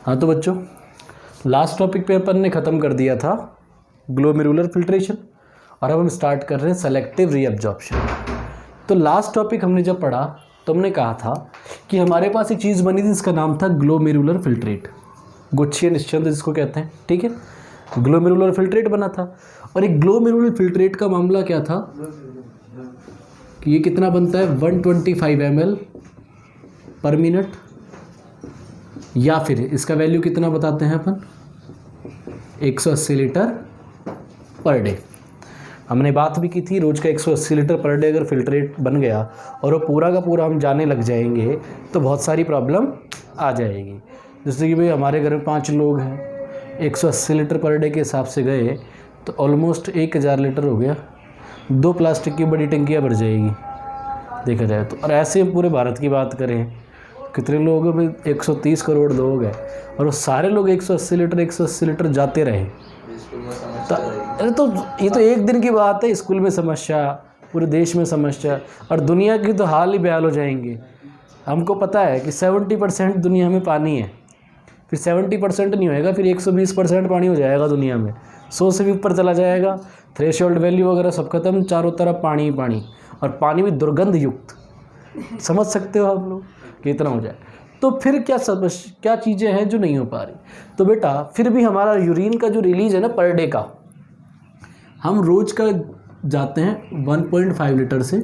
हाँ तो बच्चों, लास्ट टॉपिक पे अपन ने ख़त्म कर दिया था ग्लोमेरुलर फिल्ट्रेशन और अब हम स्टार्ट कर रहे हैं सेलेक्टिव रीअब्जॉर्प्शन। तो लास्ट टॉपिक हमने जब पढ़ा तो हमने कहा था कि हमारे पास एक चीज़ बनी थी जिसका नाम था ग्लोमेरुलर फिल्ट्रेट, गुच्छीय निश्चंद जिसको कहते हैं। ठीक है, ग्लोमेरुलर फिल्ट्रेट बना था। और एक ग्लोमेरुलर फिल्ट्रेट का मामला क्या था कि ये कितना बनता है 125 ml पर मिनट, या फिर इसका वैल्यू कितना बताते हैं अपन 180 लीटर पर डे। हमने बात भी की थी रोज़ का 180 लीटर पर डे अगर फिल्ट्रेट बन गया और वो पूरा का पूरा हम जाने लग जाएंगे तो बहुत सारी प्रॉब्लम आ जाएगी। जैसे कि भाई हमारे घर में 5 लोग हैं, 180 लीटर पर डे के हिसाब से गए तो ऑलमोस्ट 1000 लीटर हो गया, 2 प्लास्टिक की बड़ी टंकियाँ भर जाएगी देखा जाए तो। और ऐसे हम पूरे भारत की बात करें कितने लोग हैं भाई, 130 करोड़ लोग हैं और वो सारे लोग 180 लीटर जाते रहे तो ये तो एक दिन की बात है। स्कूल में समस्या, पूरे देश में समस्या, और दुनिया की तो हाल ही बेहाल हो जाएंगे। हमको पता है कि 70% दुनिया में पानी है, फिर 70% नहीं होएगा, फिर 120% पानी हो जाएगा दुनिया में, 100 से भी ऊपर चला जाएगा। थ्रेशोल्ड वैल्यू वगैरह सब खत्म, चारों तरफ पानी ही पानी, और पानी भी दुर्गंध युक्त। समझ सकते हो आप लोग कि इतना हो जाए तो फिर क्या चीज़ें हैं जो नहीं हो पा रही। तो बेटा फिर भी हमारा यूरिन का जो रिलीज है ना पर डे का, हम रोज़ का जाते हैं 1.5 लीटर से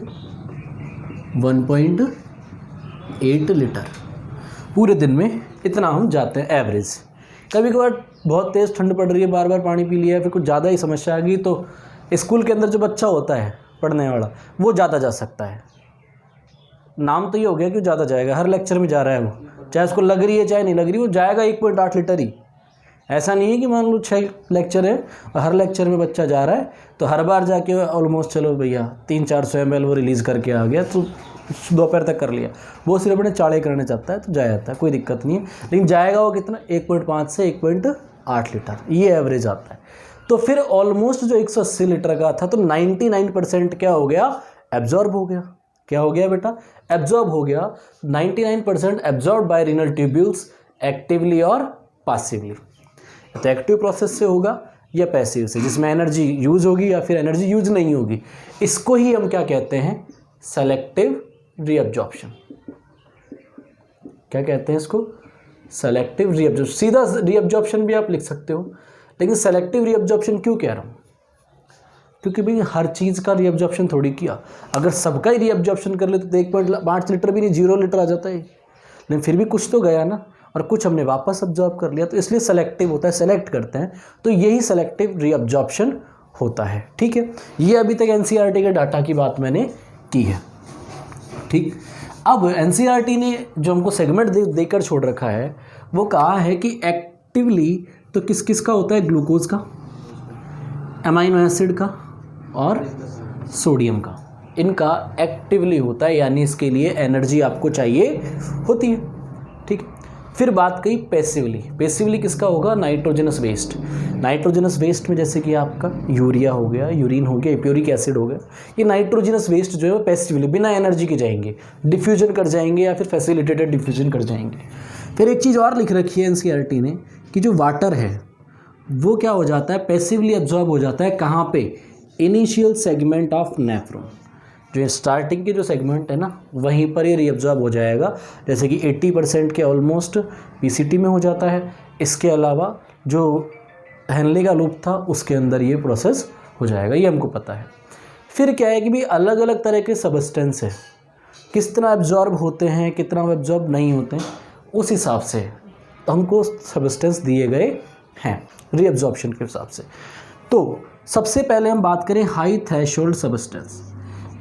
1.8 लीटर, पूरे दिन में इतना हम जाते हैं एवरेज। कभी कभार बहुत तेज़ ठंड पड़ रही है, बार बार पानी पी लिया, फिर कुछ ज़्यादा ही समस्या आ गई तो स्कूल के अंदर जो बच्चा होता है पढ़ने वाला वो ज़्यादा जा सकता है। नाम तो ये हो गया कि ज़्यादा जाएगा, हर लेक्चर में जा रहा है वो, चाहे उसको लग रही है चाहे नहीं लग रही, वो जाएगा 1.8 लीटर ही। ऐसा नहीं है कि मान लो 6 लेक्चर है और हर लेक्चर में बच्चा जा रहा है तो हर बार जाके ऑलमोस्ट चलो भैया 300-400 ml वो रिलीज़ करके आ गया तो दोपहर तक कर लिया। वो सिर्फ अपने चाड़े करने चाहता है तो जा जाता है, कोई दिक्कत नहीं है। लेकिन जाएगा वो कितना 1.5 से 1.8 लीटर, ये एवरेज आता है। तो फिर ऑलमोस्ट जो 180 लीटर का था तो 99% क्या हो गया, एब्जॉर्ब हो गया। क्या हो गया बेटा, एब्जॉर्ब हो गया। 99% absorb by renal tubules actively और पैसिवली। तो एक्टिव प्रोसेस से होगा या पैसिव से, जिसमें एनर्जी यूज होगी या फिर एनर्जी यूज नहीं होगी। इसको ही हम क्या कहते हैं, सेलेक्टिव रीअब्जॉर्प्शन। क्या कहते हैं इसको, सेलेक्टिव रीअब्जॉर्प्शन। सीधा रीअब्जॉर्प्शन भी आप लिख सकते हो, लेकिन सेलेक्टिव रीअब्जॉर्प्शन क्यों कह रहा हूँ, क्योंकि भाई हर चीज़ का रीअब्जॉर्प्शन थोड़ी किया। अगर सबका ही रीअब्जॉर्प्शन कर ले तो 1.5 लीटर भी नहीं 0 लीटर आ जाता है, लेकिन फिर भी कुछ तो गया ना, और कुछ हमने वापस अब्जॉर्ब कर लिया, तो इसलिए सेलेक्टिव होता है, सेलेक्ट करते हैं। तो यही सेलेक्टिव रीअब्जॉर्प्शन होता है। ठीक है, ये अभी तक एनसीईआरटी के डाटा की बात मैंने की है। ठीक, अब एनसीईआरटी ने जो हमको सेगमेंट देकर छोड़ रखा है वो कहा है कि एक्टिवली तो किस किस का होता है, ग्लूकोज का, अमाइनो एसिड का और सोडियम का, इनका एक्टिवली होता है, यानी इसके लिए एनर्जी आपको चाहिए होती है। ठीक, फिर बात कही पैसिवली। पैसिवली किसका होगा, नाइट्रोजनस वेस्ट। नाइट्रोजनस वेस्ट में जैसे कि आपका यूरिया हो गया, यूरिन हो गया, एप्योरिक एसिड हो गया, ये नाइट्रोजनस वेस्ट जो है वो पैसिवली बिना एनर्जी के जाएंगे, डिफ्यूजन कर जाएंगे या फिर फैसिलिटेटेड डिफ्यूजन कर जाएंगे। फिर एक चीज़ और लिख रखी है एनसीईआरटी ने कि जो वाटर है वो क्या हो जाता है, पैसिवली एब्जॉर्ब हो जाता है। कहाँ पे, इनिशियल सेगमेंट ऑफ नेफ्रॉन, जो स्टार्टिंग के जो सेगमेंट है ना वहीं पर ये रीअब्जॉर्ब हो जाएगा। जैसे कि 80% के ऑलमोस्ट पीसीटी में हो जाता है। इसके अलावा जो हेनले का लूप था उसके अंदर ये प्रोसेस हो जाएगा, ये हमको पता है। फिर क्या है कि भी अलग अलग तरह के सबस्टेंस है, कितना एब्जॉर्ब होते हैं कितना एब्जॉर्ब नहीं होते हैं, उस हिसाब से हमको सबस्टेंस दिए गए हैं रीअब्जॉर्प्शन के हिसाब से। तो सबसे पहले हम बात करें हाई थ्रेशोल्ड सबस्टेंस।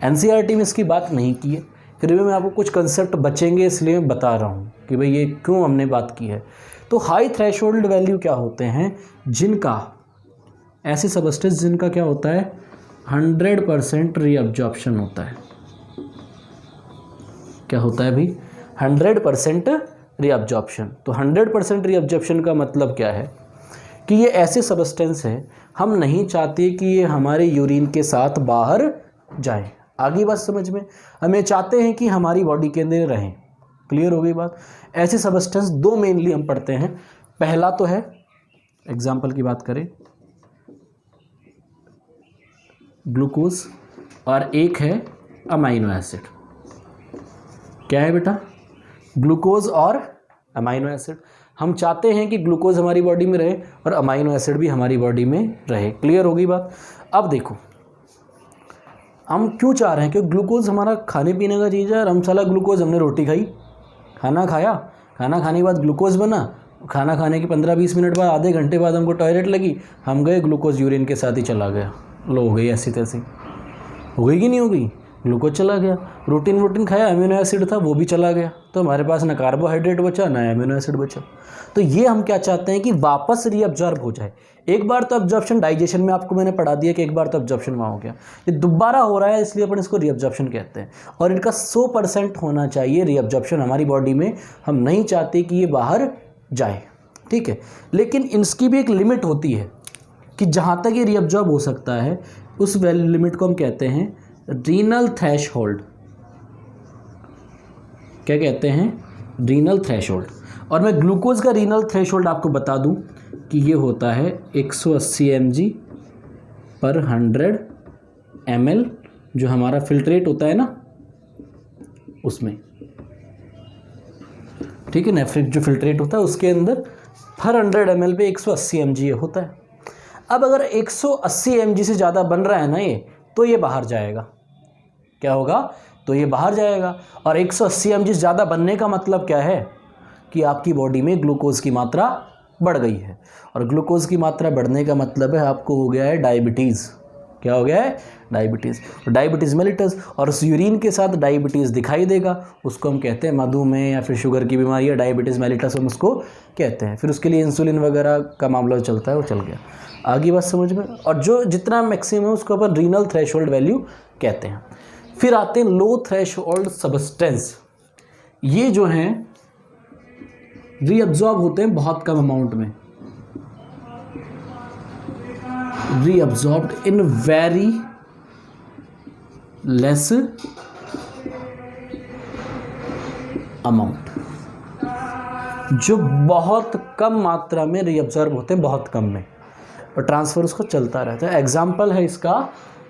एनसीईआरटी में इसकी बात नहीं की है, फिर भी मैं आपको कुछ कंसेप्ट बचेंगे इसलिए मैं बता रहा हूँ कि भाई ये क्यों हमने बात की है। तो हाई थ्रेशोल्ड वैल्यू क्या होते हैं, जिनका, ऐसे सबस्टेंस जिनका क्या होता है 100% रीअब्जॉर्प्शन होता है। क्या होता है भाई, 100% रीअब्जॉर्प्शन। तो 100% रीअब्जॉर्प्शन का मतलब क्या है कि ये ऐसे सबस्टेंस है हम नहीं चाहते कि ये हमारे यूरिन के साथ बाहर जाए। आगे बात समझ में, हमें चाहते हैं कि हमारी बॉडी के अंदर रहें। क्लियर हो गई बात। ऐसे सबस्टेंस दो मेनली हम पढ़ते हैं, पहला तो है, एग्जाम्पल की बात करें, ग्लूकोज और एक है अमाइनो एसिड। क्या है बेटा? ग्लूकोज और अमाइनो एसिड। हम चाहते हैं कि ग्लूकोज हमारी बॉडी में रहे और अमाइनो एसिड भी हमारी बॉडी में रहे। क्लियर होगी बात? अब देखो हम क्यों चाह रहे हैं कि ग्लूकोज हमारा खाने पीने का चीज़ है और हम साला ग्लूकोज, हमने रोटी खाई, खाना खाया, खाना खाने के बाद ग्लूकोज बना, खाना खाने के 15-20 मिनट बाद, आधे घंटे बाद हमको टॉयलेट लगी, हम गए, ग्लूकोज यूरिन के साथ ही चला गया। लो हो गई ऐसी तैसी, हो गई कि नहीं हो गई? ग्लूकोज चला गया। प्रोटीन खाया, अमीनो एसिड था वो भी चला गया, तो हमारे पास ना कार्बोहाइड्रेट बचा ना अमीनो एसिड बचा। तो ये हम क्या चाहते हैं कि वापस रीअब्जॉर्ब हो जाए। एक बार तो अब्जॉर्प्शन डाइजेशन में आपको मैंने पढ़ा दिया कि एक बार तो अब्जॉर्प्शन वहाँ हो गया, ये दोबारा हो रहा है, इसलिए अपन इसको रीअब्जॉर्प्शन कहते हैं। और इनका 100% होना चाहिए रीअब्जॉर्प्शन हमारी बॉडी में। हम नहीं चाहते कि ये बाहर जाए, ठीक है। लेकिन इसकी भी एक लिमिट होती है कि जहाँ तक ये रीअब्जॉर्ब हो सकता है उस लिमिट को हम कहते हैं रीनल थ्रेशहोल्ड। क्या कहते हैं? Renal threshold. और मैं ग्लूकोज का रीनल थ्रेशहोल्ड आपको बता दूं कि ये होता है 180 mg/100 ml, जो हमारा फिल्ट्रेट होता है ना उसमें, ठीक है, नेफ्रिक जो फिल्ट्रेट होता है उसके अंदर हर 100 ml पे 180 mg होता है। अब अगर 180 mg से ज़्यादा बन रहा है ना ये, तो ये बाहर जाएगा। क्या होगा? तो ये बाहर जाएगा। और 180 mg ज़्यादा बनने का मतलब क्या है कि आपकी बॉडी में ग्लूकोज की मात्रा बढ़ गई है, और ग्लूकोज की मात्रा बढ़ने का मतलब है आपको हो गया है डायबिटीज़। क्या हो गया है? डायबिटीज़। तो डायबिटीज़ मेलिटस, और उस यूरिन के साथ डायबिटीज़ दिखाई देगा, उसको हम कहते हैं मधुमेह या फिर शुगर की बीमारी है, डायबिटीज़ मेलिटस हम उसको कहते हैं। फिर उसके लिए इंसुलिन वगैरह का मामला चलता है, वो चल गया। आगे बात समझ में? और जो जितना मैक्सिमम उसको अपन रीनल थ्रेशहोल्ड वैल्यू कहते हैं। फिर आते हैं लो थ्रेशहोल्ड सब्सटेंस। ये जो हैं रीअब्जॉर्ब होते हैं बहुत कम अमाउंट में, रीअब्जॉर्ब्ड इन वेरी लेस अमाउंट, जो बहुत कम मात्रा में रीअब्जॉर्ब होते हैं, बहुत कम में, और ट्रांसफ़र उसको चलता रहता है। एग्जाम्पल है इसका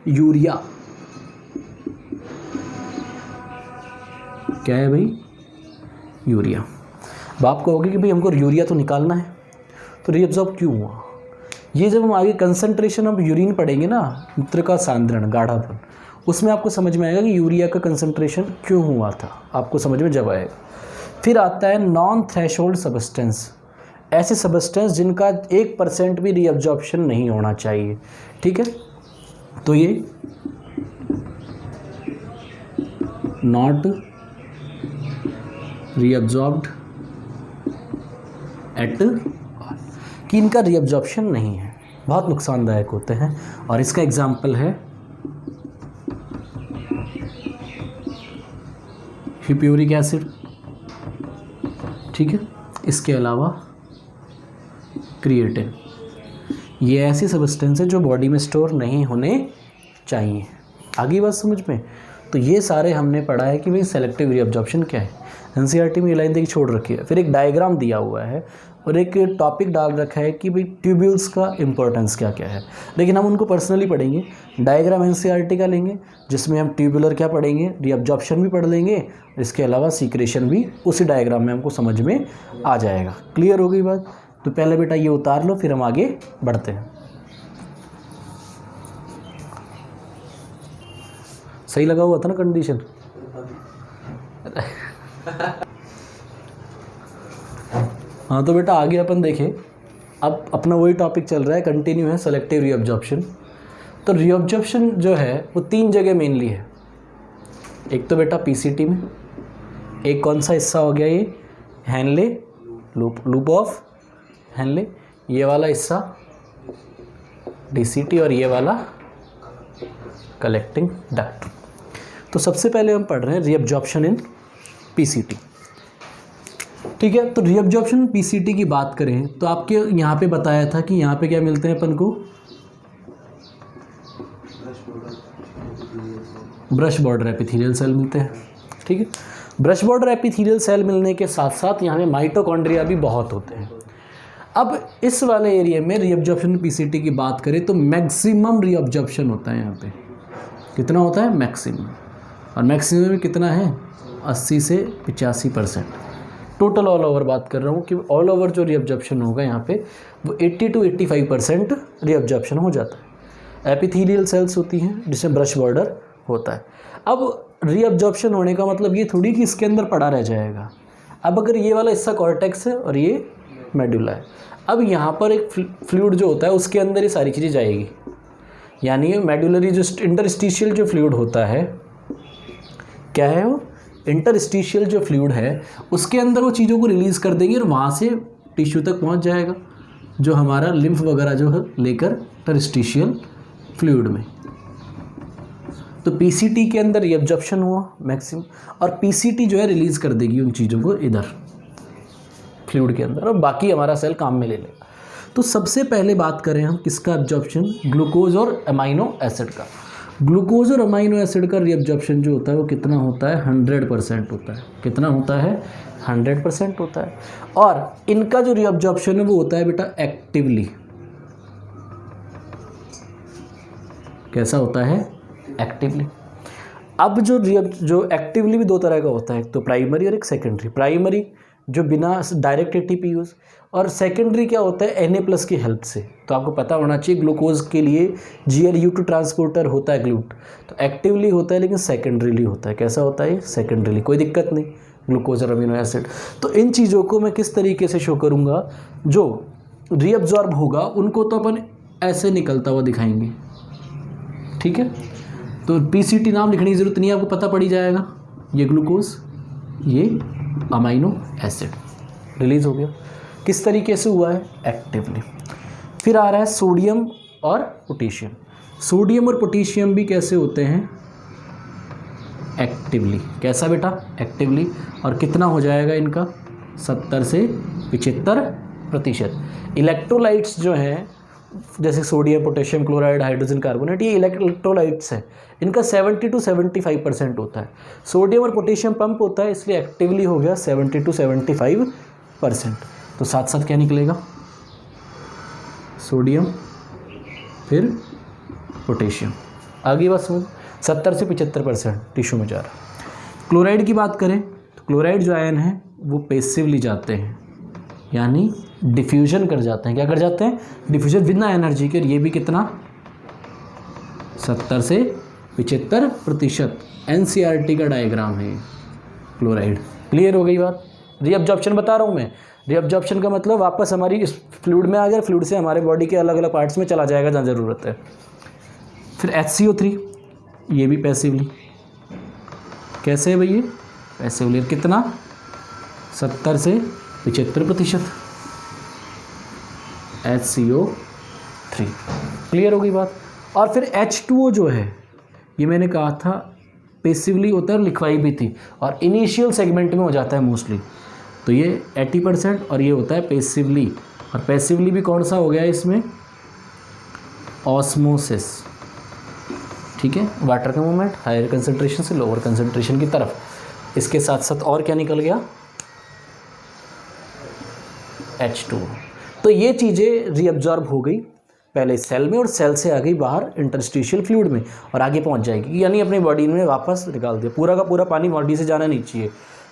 यूरिया। क्या है भाई? यूरिया। अब आपको होगी कि भाई हमको यूरिया तो निकालना है, तो रीअब्जॉर्ब क्यों हुआ? ये जब हम आगे कंसंट्रेशन ऑफ यूरिन पढ़ेंगे ना, मूत्र का सांद्रण, गाढ़ापन, उसमें आपको समझ में आएगा कि यूरिया का कंसंट्रेशन क्यों हुआ था, आपको समझ में जब आएगा। फिर आता है नॉन थ्रेशहोल्ड सब्सटेंस। ऐसे सब्सटेंस जिनका 1% भी रीअब्जॉर्प्शन नहीं होना चाहिए, ठीक है। तो ये नॉट रीअब्जॉर्ब्ड एट, कि इनका रीअब्जॉर्प्शन नहीं है, बहुत नुकसानदायक होते हैं। और इसका एग्जाम्पल है हिप्यूरिक एसिड, ठीक है। इसके अलावा क्रिएटिन। ये ऐसी सब्सटेंस है जो बॉडी में स्टोर नहीं होने चाहिए। आगे बात समझ में? तो ये सारे हमने पढ़ा है कि भाई सेलेक्टिव रीअब्जॉर्प्शन क्या है। एनसीईआरटी में ये लाइन देखिए छोड़ रखी है। फिर एक डायग्राम दिया हुआ है और एक टॉपिक डाल रखा है कि भाई ट्यूब्यूल्स का इंपॉर्टेंस क्या क्या है, लेकिन हम उनको पर्सनली पढ़ेंगे। डायग्राम एनसीईआरटी का लेंगे जिसमें हम ट्यूबुलर क्या पढ़ेंगे, रीअब्जॉर्प्शन भी पढ़ लेंगे, इसके अलावा सीक्रेशन भी उसी डायग्राम में हमको समझ में आ जाएगा। क्लियर हो गई बात? तो पहले बेटा ये उतार लो, फिर हम आगे बढ़ते हैं। सही लगा हुआ था ना कंडीशन? हाँ तो बेटा आगे अपन देखें। अब अपना वही टॉपिक चल रहा है, कंटिन्यू है, सेलेक्टिव रीअब्जॉर्प्शन। तो रीअब्जॉर्प्शन जो है वो 3 जगह मेनली है। एक तो बेटा पीसीटी में, एक कौन सा हिस्सा हो गया ये, हैनले लूप ऑफ हैनले, ये वाला हिस्सा डीसीटी, और ये वाला कलेक्टिंग डक्ट। तो सबसे पहले हम पढ़ रहे हैं रीअब्जॉर्प्शन इन पीसीटी, ठीक है। तो रीअब्जॉर्प्शन पीसीटी की बात करें तो आपके यहाँ पे बताया था कि यहाँ पे क्या मिलते हैं अपन को, ब्रश बॉर्डर एपिथेलियल सेल मिलते हैं, ठीक है। ब्रश बॉर्डर एपिथेलियल सेल मिलने के साथ साथ यहाँ में माइटोकॉन्ड्रिया भी बहुत होते हैं। अब इस वाले एरिया में रीअब्जॉर्प्शन पीसीटी की बात करें तो मैक्सिमम रीअब्जॉर्प्शन होता है यहाँ पे। कितना होता है? मैक्सिमम। और मैक्सिमम में कितना है? 80 से 85%। टोटल ऑल ओवर बात कर रहा हूँ कि ऑल ओवर जो रीअब्जॉर्प्शन होगा यहाँ पे वो 80 to 85% रीअब्जॉर्प्शन हो जाता है। एपिथेलियल सेल्स होती हैं जिसमें ब्रश बॉर्डर होता है। अब रीअब्जॉर्प्शन होने का मतलब ये थोड़ी कि इसके अंदर पड़ा रह जाएगा। अब अगर ये वाला हिस्सा कॉर्टेक्स है और ये मेडुला है, अब यहाँ पर एक फ्लूइड जो होता है उसके अंदर ये सारी चीज़ें जाएगी, यानी ये मेडुलरी जो इंटरस्टिशियल जो फ्लूइड होता है, क्या है वो? इंटरस्टिशियल जो फ्लूइड है उसके अंदर वो चीज़ों को रिलीज़ कर देंगे और वहाँ से टिश्यू तक पहुँच जाएगा, जो हमारा लिम्फ वगैरह जो है लेकर इंटरस्टिशियल फ्लूइड में। तो पीसीटी के अंदर रीअब्जॉर्प्शन हुआ मैक्सिमम, और पीसीटी जो है रिलीज़ कर देगी उन चीज़ों को इधर फ्लूइड के अंदर, और बाकी हमारा सेल काम में ले लेगा। तो सबसे पहले बात करें हम किसका एब्जॉर्प्शन? ग्लूकोज और अमाइनो एसिड का। ग्लूकोज और अमाइनो एसिड का रीअब्जॉर्प्शन जो होता है वो कितना होता है? 100% होता है। कितना होता है? 100% होता है। और इनका जो रीअब्जॉर्प्शन है वो होता है बेटा एक्टिवली। कैसा होता है? एक्टिवली। अब जो एक्टिवली भी दो तरह का होता है, एक तो प्राइमरी और एक सेकेंडरी। प्राइमरी जो बिना डायरेक्ट एटीपी यूज़, और सेकेंडरी क्या होता है? Na+ की हेल्प से। तो आपको पता होना चाहिए ग्लूकोज के लिए GLU2 ट्रांसपोर्टर होता है ग्लूट, तो एक्टिवली होता है लेकिन सेकेंडरीली होता है। कैसा होता है? सेकेंडरीली। कोई दिक्कत नहीं, ग्लूकोज और अमीनो एसिड। तो इन चीज़ों को मैं किस तरीके से शो करूँगा? जो रीअब्जॉर्ब होगा उनको तो अपन ऐसे निकलता हुआ दिखाएंगे, ठीक है? तो पीसीटी नाम लिखने की ज़रूरत नहीं है, आपको पता पड़ी जाएगा। ये ग्लूकोज, ये अमाइनो एसिड रिलीज़ हो गया। किस तरीके से हुआ है? एक्टिवली। फिर आ रहा है सोडियम और पोटेशियम। सोडियम और पोटेशियम भी कैसे होते हैं? एक्टिवली। कैसा बेटा? एक्टिवली। और कितना हो जाएगा इनका? 70 से 75%। इलेक्ट्रोलाइट्स जो हैं जैसे sodium, potassium chloride, hydrogen carbonate, ये इलेक्ट्रोलाइट्स हैं, इनका 70 to 75% होता है। सोडियम और पोटेशियम पंप होता है, इसलिए एक्टिवली हो गया 70 to 75%। तो साथ साथ क्या निकलेगा? सोडियम फिर पोटेशियम। आगे बस 70 से 75% टिश्यू में जा रहा है। क्लोराइड की बात करें तो क्लोराइड जो आयन है वो पैसिवली जाते हैं, यानी डिफ्यूजन कर जाते हैं। क्या कर जाते हैं? डिफ्यूजन बिना एनर्जी के। ये भी कितना? 70 से 75%। NCERT का डायग्राम है क्लोराइड। क्लियर हो गई बात? रीअब्जॉर्प्शन बता रहा हूँ मैं। रीअब्जॉर्प्शन का मतलब वापस हमारी इस फ्लूइड में आ गया, फ्लूइड से हमारे बॉडी के अलग अलग पार्ट्स में चला जाएगा जहाँ ज़रूरत है। फिर HCO3, ये भी पैसिवली। कैसे है भैया? पैसिवली। कितना? 70 से 75%। HCO3। क्लियर हो गई बात? और फिर H2O जो है, ये मैंने कहा था पैसिवली होता है और लिखवाई भी थी, और इनिशियल सेगमेंट में हो जाता है मोस्टली। तो ये 80% और ये होता है पैसिवली। और पैसिवली भी कौन सा हो गया इसमें? ऑस्मोसिस। ठीक है, वाटर का मूवमेंट हायर कंसंट्रेशन से लोअर कंसंट्रेशन की तरफ। इसके साथ साथ और क्या निकल गया? H2O। तो ये चीज़ें रीअब्जॉर्ब हो गई पहले सेल में, और सेल से आ गई बाहर इंटरस्टिशियल फ्लूइड में, और आगे पहुंच जाएगी, यानी अपनी बॉडी में वापस निकाल दिया। पूरा का पूरा पानी बॉडी से जाना नहीं चाहिए,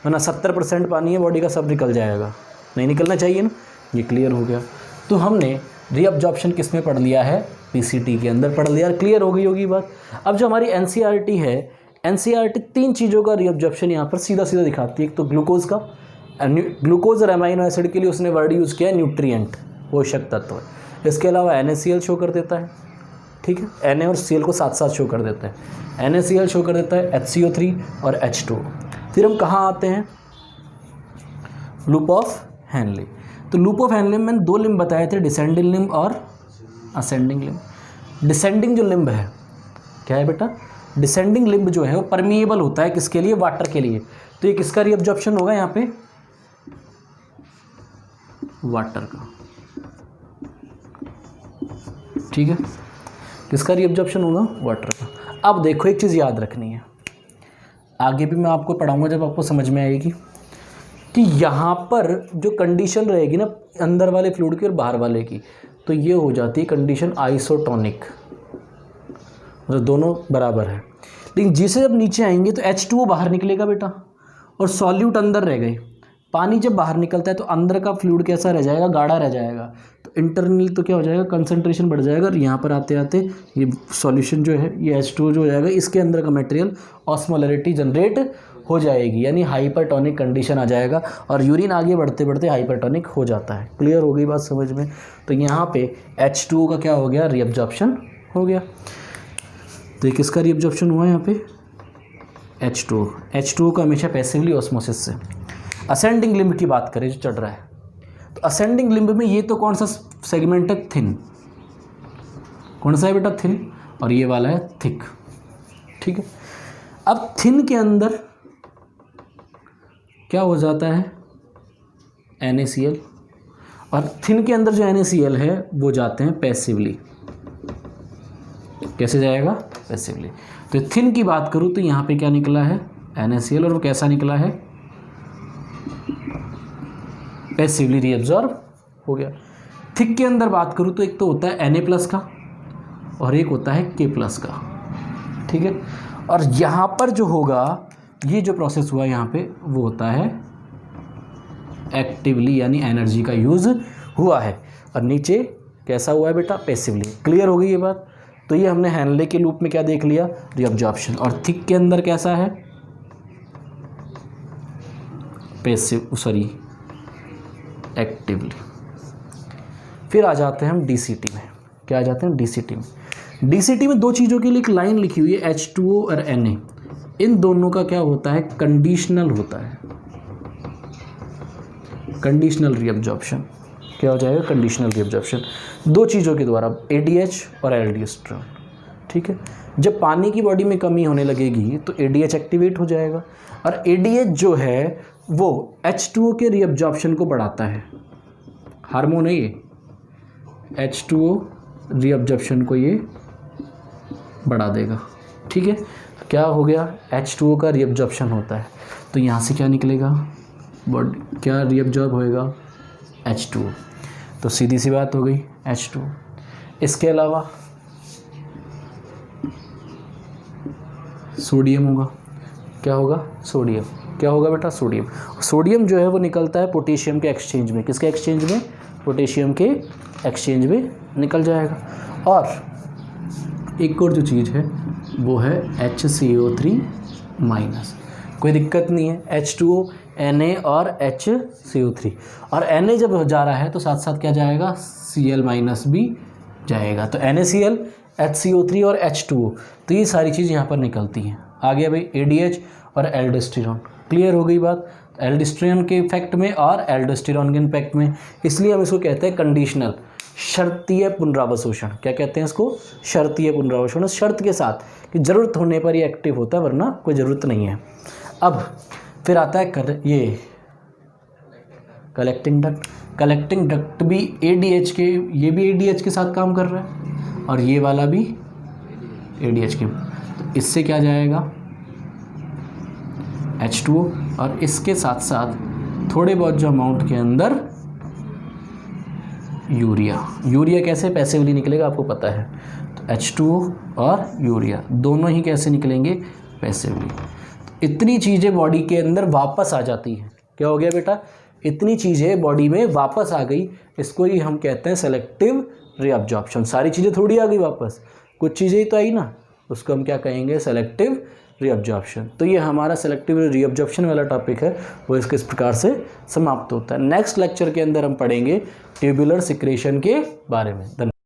वरना 70% पानी है बॉडी का, सब निकल जाएगा। नहीं निकलना चाहिए ना। ये क्लियर हो गया। तो हमने रीअब्जॉर्प्शन किस में पढ़ लिया है? पीसीटी के अंदर पढ़ लिया। क्लियर हो गई होगी बात। अब जो हमारी NCERT है, NCERT 3 चीज़ों का रीअब्जॉर्प्शन यहाँ पर सीधा सीधा दिखाती है। एक तो ग्लूकोज का, ग्लूकोज और अमाइनो एसिड के लिए उसने वर्ड यूज़ किया है न्यूट्रिएंट, पोषक तत्व। इसके अलावा NaCl शो कर देता है, ठीक है, Na और Cl को साथ साथ शो कर देता है। NaCl शो कर देता है HCO3 और H2O। फिर हम कहाँ आते हैं? Loop of Henle. तो लूप ऑफ हैनले में मैंने 2 लिम्ब बताए थे, डिसेंडिंग लिम्ब और असेंडिंग लिम्ब। डिसेंडिंग जो लिम्ब है, क्या है बेटा? डिसेंडिंग लिम्ब जो है वो परमिएबल होता है किसके लिए? वाटर के लिए। तो ये किसका रीअब्जॉर्प्शन होगा यहाँ पे? वाटर का। ठीक है, किसका रीअब्जॉर्प्शन होगा? वाटर का। अब देखो एक चीज़ याद रखनी है, आगे भी मैं आपको पढ़ाऊंगा जब आपको समझ में आएगी। कि यहाँ पर जो कंडीशन रहेगी ना अंदर वाले फ्लूइड की और बाहर वाले की, तो ये हो जाती है कंडीशन आइसोटोनिक, मतलब दोनों बराबर है। लेकिन जैसे जब नीचे आएंगे तो H2O बाहर निकलेगा बेटा और सॉल्यूट अंदर रह गए। पानी जब बाहर निकलता है तो अंदर का फ्लूइड कैसा रह जाएगा, गाढ़ा रह जाएगा। तो इंटरनली तो क्या हो जाएगा, कंसंट्रेशन बढ़ जाएगा और यहाँ पर आते आते ये सॉल्यूशन जो है ये H2O जो हो जाएगा, इसके अंदर का मटेरियल ऑस्मोलरिटी जनरेट हो जाएगी, यानी हाइपरटोनिक कंडीशन आ जाएगा और यूरिन आगे बढ़ते बढ़ते हाइपरटोनिक हो जाता है। क्लियर हो गई बात समझ में? तो यहाँ पे H2O का क्या हो गया, रीअब्जॉर्प्शन हो गया। तो किसका रीअब्जॉर्प्शन हुआ यहाँ पे, H2O का हमेशा पैसिवली ऑस्मोसिस से। असेंडिंग लिम्ब की बात करें जो चढ़ रहा है, तो असेंडिंग लिम्ब में ये तो कौन सा सेगमेंट है, थिन। कौन सा है बेटा, थिन, और ये वाला है थिक। ठीक है, अब थिन के अंदर क्या हो जाता है, NaCl, और थिन के अंदर जो NaCl है वो जाते हैं पैसिवली। कैसे जाएगा, पैसिवली। तो थिन की बात करूँ तो यहाँ पे क्या निकला है, NaCl, और वो कैसा निकला है, पैसिवली रीअब्जॉर्ब हो गया। थिक के अंदर बात करूँ तो एक तो होता है Na+ का और एक होता है K+ का। ठीक है, और यहाँ पर जो होगा, ये जो प्रोसेस हुआ यहाँ पे वो होता है एक्टिवली, यानी एनर्जी का यूज़ हुआ है, और नीचे कैसा हुआ है बेटा, पैसिवली। क्लियर हो गई ये बात? तो ये हमने हैनले के लूप में क्या देख लिया, रीअब्जॉर्प्शन। और थिक के अंदर कैसा है, एक्टिवली। फिर आ जाते हैं हम DCT में। क्या आ जाते हैं, DCT में। DCT में दो चीज़ों के लिए एक लाइन लिखी हुई है, H2O और Na। इन दोनों का क्या होता है, कंडीशनल होता है, कंडीशनल रीअब्जॉर्प्शन। क्या हो जाएगा, कंडीशनल रीअब्जॉर्प्शन, दो चीज़ों के द्वारा, ADH और एल्डोस्टेरोन। ठीक है, जब पानी की बॉडी में कमी होने लगेगी तो ADH एक्टिवेट हो जाएगा, और ADH जो है वो H2O के रीअब्जॉर्प्शन को बढ़ाता है। हार्मोन है ये, H2O रीअब्जॉर्प्शन को ये बढ़ा देगा। ठीक है, क्या हो गया, H2O का रीअब्जॉर्प्शन होता है, तो यहाँ से क्या निकलेगा, बॉडी क्या रीअब्जॉर्ब होएगा, H2O। तो सीधी सी बात हो गई, H2O। इसके अलावा सोडियम होगा। क्या होगा, सोडियम। क्या होगा बेटा, सोडियम। सोडियम जो है वो निकलता है पोटेशियम के एक्सचेंज में। किसके एक्सचेंज में, पोटेशियम के एक्सचेंज में निकल जाएगा। और एक और जो चीज़ है वो है HCO3-। कोई दिक्कत नहीं है, H2O, Na और HCO3, और Na जब जा रहा है तो साथ साथ क्या जाएगा, Cl- भी जाएगा। तो NaCl, HCO3 और H2O, तो ये सारी चीज़ यहाँ पर निकलती हैं। आ गया भाई ADH और एल्डोस्टेरोन। क्लियर हो गई बात, एल्डोस्टेरोन के इफेक्ट में और एल्डोस्टेरोन के इफेक्ट में, इसलिए हम इसको कहते हैं कंडीशनल, शर्तीय पुनरावशोषण। क्या कहते हैं इसको, शर्तीय पुनरावशोषण। शर्त के साथ कि ज़रूरत होने पर ये एक्टिव होता है, वरना कोई ज़रूरत नहीं है। अब फिर आता है ये कलेक्टिंग डक्ट। कलेक्टिंग डक्ट भी ADH के, ये भी ADH के साथ काम कर रहा है और ये वाला भी ADH के। तो इससे क्या जाएगा, H2O, और इसके साथ साथ थोड़े बहुत जो अमाउंट के अंदर यूरिया कैसे पैसिवली निकलेगा आपको पता है। तो H2O और यूरिया दोनों ही कैसे निकलेंगे, पैसिवली। तो इतनी चीज़ें बॉडी के अंदर वापस आ जाती हैं। क्या हो गया बेटा, इतनी चीज़ें बॉडी में वापस आ गई, इसको ही हम कहते हैं सेलेक्टिव रीअब्जॉर्प्शन। सारी चीज़ें थोड़ी आ गई वापस, कुछ चीज़ें ही तो आई ना, उसको हम क्या कहेंगे, सेलेक्टिव रीअब्जॉर्प्शन। तो ये हमारा सेलेक्टिव रीअब्जॉर्प्शन वाला टॉपिक है, वो इसके इस प्रकार से समाप्त होता है। नेक्स्ट लेक्चर के अंदर हम पढ़ेंगे ट्यूबुलर सिक्रेशन के बारे में। धन्यवाद।